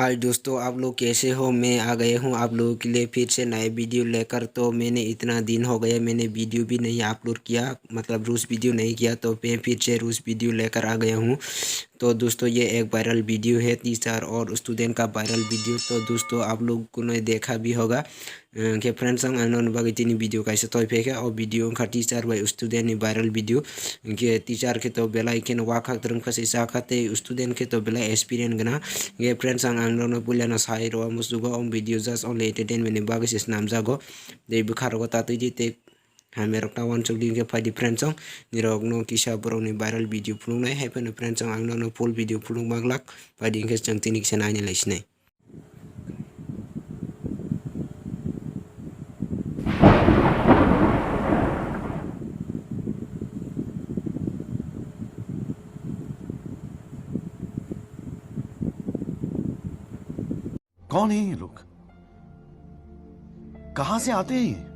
हाय दोस्तों, आप लोग कैसे हो। मैं आ गए हूँ आप लोगों के लिए फिर से नए वीडियो लेकर। तो मैंने इतना दिन हो गया, मैंने वीडियो भी नहीं अपलोड किया, मतलब रूस वीडियो नहीं किया, तो मैं फिर से रूस वीडियो लेकर आ गया हूँ। तो दोस्तों ये एक वायरल वीडियो है, टीचर और स्टूडेंट का वायरल वीडियो। तो दोस्तों आप लोगों ने देखा भी होगा कि फ्रेंड्स आंनो बागैतिनि वीडियो कैसे तो फेंके और वीडियो का टीचर व स्टूडेंट नि वायरल वीडियो के टीचर के तो बेला के वाखा तरम खसे साखाते स्टूडेंट के तो बेला एक्सपीरियंस गना ये फ्रेंड्स आंनो पुलियाना साइरो मुसुगो ओम वीडियो जस्ट ओनली एंटरटेनमेंट नि बागै सिस नाम जागो दे बुखारगो तातै दिते हामेरकना वन चुक दिन के फाइडी फ्रेंड्स निरक नो किसा बरौनि वायरल वीडियो फुलुंनाय हायफोनो फ्रेंड्स आंनो फुल वीडियो फुलुं मागलाक फाइडी के जों से नायनो लायसिनाय। कौन है ये लोग, कहाँ से आते हैं?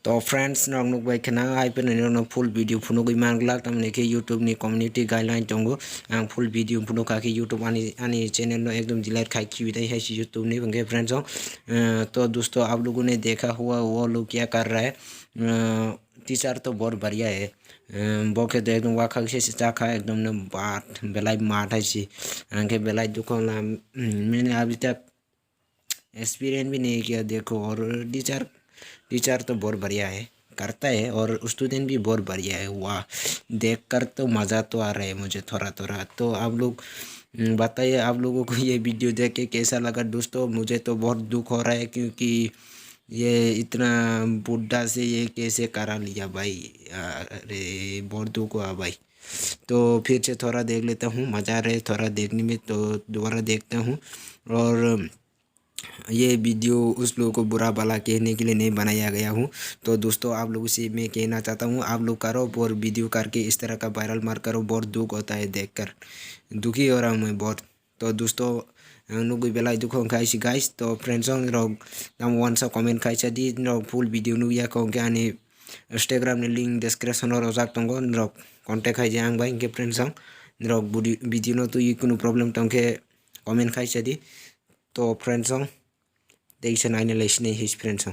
तो फ्रेंड्स नोक बाय खना आइपन नो फुल वीडियो फुनो गई मांगला तमने के यूट्यूब नि कम्युनिटी गाइडलाइन दंगो आं फुल वीडियो फुनो का के यूट्यूब आनी चैनल नो एकदम डिलीट खाई की विदाई है यूट्यूब ने बंगे फ्रेंड्स। तो दोस्तों आप लोगों ने देखा हुआ वो लोग क्या कर रहा है। टीचर तो बहुत बढ़िया है, बोके तो एकदम वाखा से चाखा एकदम न बात बेलाई माठ है सी आंके बेलाई दुकान मैंने अभी तक एक्सपीरियंस भी नहीं किया देखो। और टीचर तो बहुत बढ़िया है, करता है, और स्टूडेंट भी बहुत बढ़िया है। वाह, देखकर तो मज़ा तो आ रहा है मुझे थोड़ा थोड़ा। तो आप लोग बताइए आप लोगों को ये वीडियो देख के कैसा लगा दोस्तों। मुझे तो बहुत दुख हो रहा है क्योंकि ये इतना बुढ़ा से ये कैसे करा लिया भाई। अरे बहुत दुख हुआ भाई। तो फिर से थोड़ा देख लेता हूँ, मज़ा आ रहा है थोड़ा देखने में, तो दोबारा देखता हूँ। और ये वीडियो उस लोगों को बुरा भला कहने के लिए नहीं बनाया गया हूँ। तो दोस्तों आप लोगों से मैं कहना चाहता हूँ आप लोग करो और वीडियो करके इस तरह का वायरल मार करो, बहुत दुख होता है देखकर, दुखी हो रहा हूँ मैं बहुत। तो दोस्तों नुगुई बेला दुख खाई गाइस। तो फ्रेंड्स हम वन सा कमेंट खाई दी फुल वीडियो नुया को आने इंस्टाग्राम ने लिंक डिस्क्रिप्शन और रजाक तंगो कॉन्टेक्ट खाई आं भाई इनके फ्रेंड्स वीडियो नो तो ये कोनो प्रॉब्लम तंके कमेंट खाई दी। तो फ्रेंड्स देखिए नाइन लाइस नहीं हिज फ्रेंड्स।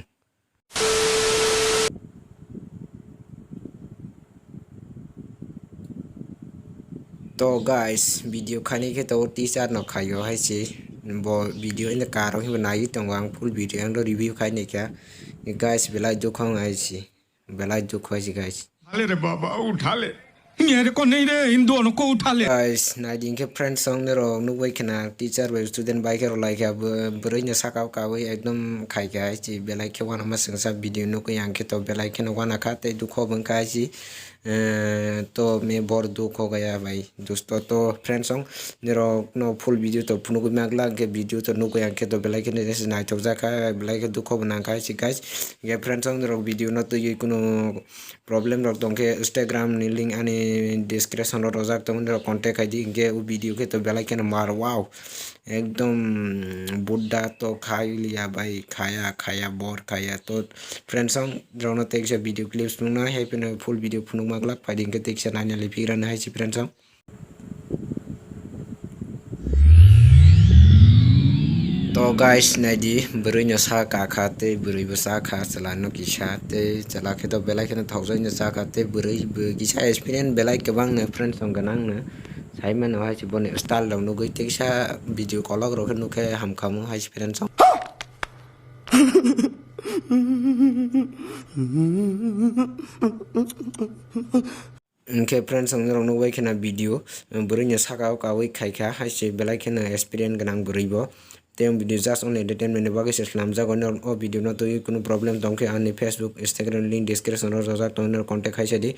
तो गाइस वीडियो खाने के तो टीचर न खायो है सी बो वीडियो इन कार ही बनाई तो आं फुल वीडियो आं रिव्यू खाने क्या गाइस बेला दुख है सी बेला दुख है सी गाइस। अरे रे बाबा उठा ले मेरे को नहीं रे, इन दोनों को उठा ले। गाइस नाइडिंग के फ्रेंड्स संग ने रो नुबै खना टीचर व स्टूडेंट बाइक रो लाइक अब बरैनो साकाव कावै एकदम खाइ गाय ची बेलाय के वाना मसंसा वीडियो नु को यांके तो बेलाय के वाना खाते दुखो बंका ची। तो मैं बहुत दुख हो गया भाई दोस्तों। तो फ्रेंड्स नेरो नो फुल वीडियो तो पुनो को मागला के वीडियो तो नु को यांके तो बेलाय के जैसे नाइ तो जाका बेलाय के दुखो बना खाय ची गाइस। ये फ्रेंड्स नेरो वीडियो न तो ये कोनो प्रॉब्लम रख दोंके इंस्टाग्राम नि लिंक आनी डिस्क्रिप्शन और रजाक तो नेरो कांटेक्ट आई दी के वो वीडियो के तो बेलाय के मार वाओ एकदम बुढ़ा तो खा लिया भाई, खाया बोर खाया। तो फ्रेंड्स ड्रोन तेक से वीडियो क्लिप्स नुना है पे फुल वीडियो फुनु मागलाक फाइडिंग के तेक से नाइन ले फिर है सी फ्रेंड्स। तो गाइस नाइडी बरैनो सा खाते बुरै सा खा चलानो किसाते चला के तो बेलाय के थाउजेंड सा खाते बुरै किसा एक्सपीरियंस बेलाय गोबां ने फ्रेंड्स गनां ने साइमन हाय सी बने स्टाइल दाउनो गई तेसा वीडियो कॉल रो नुके हम खामो हाय सी फ्रेंड्स। इनके फ्रेंड्स नु वे खेना वीडियो बरैनो साकाव कावै खाइखा हाय सी बेलाय के एक्सपीरियंस गनां बुरैबो ते वीडियो जस्ट ओनली एंटरटेनमेंट बागै सलाम जागोन और वीडियो न तो कोनो प्रॉब्लम दंके आनी फेसबुक इंस्टाग्राम लिंक डिस्क्रिप्शन और रजाक तो कांटेक्ट खाइ दी।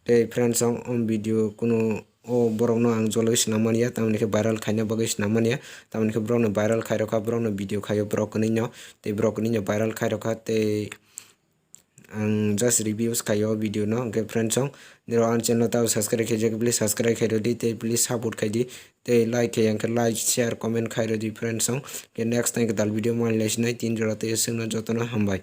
ते फ्रेंड्स वीडियो कोनो ओ बरौनो आं जलि सिनामनिया तामने के वायरल खाइना बगै सिनामनिया तामने के ब्रौनो वायरल खाइ रखा ब्रौनो वीडियो खायो ब्रौकनिनो ते ब्रौकनिनो वायरल खाइ रखा ते आं जस्ट रिव्यूज खायो वीडियो नो के फ्रेंड्स नेरो आन चैनल ता सब्सक्राइब कीजिए प्लीज सब्सक्राइब करो दी ते प्लीज सपोर्ट खाइ दी ते लाइक के अंक लाइक शेयर कमेंट खाइ दी फ्रेंड्स के नेक्स्ट टाइम के दाल वीडियो मान लेसनै तीन जोड़ा ते संग जतन हामबाय।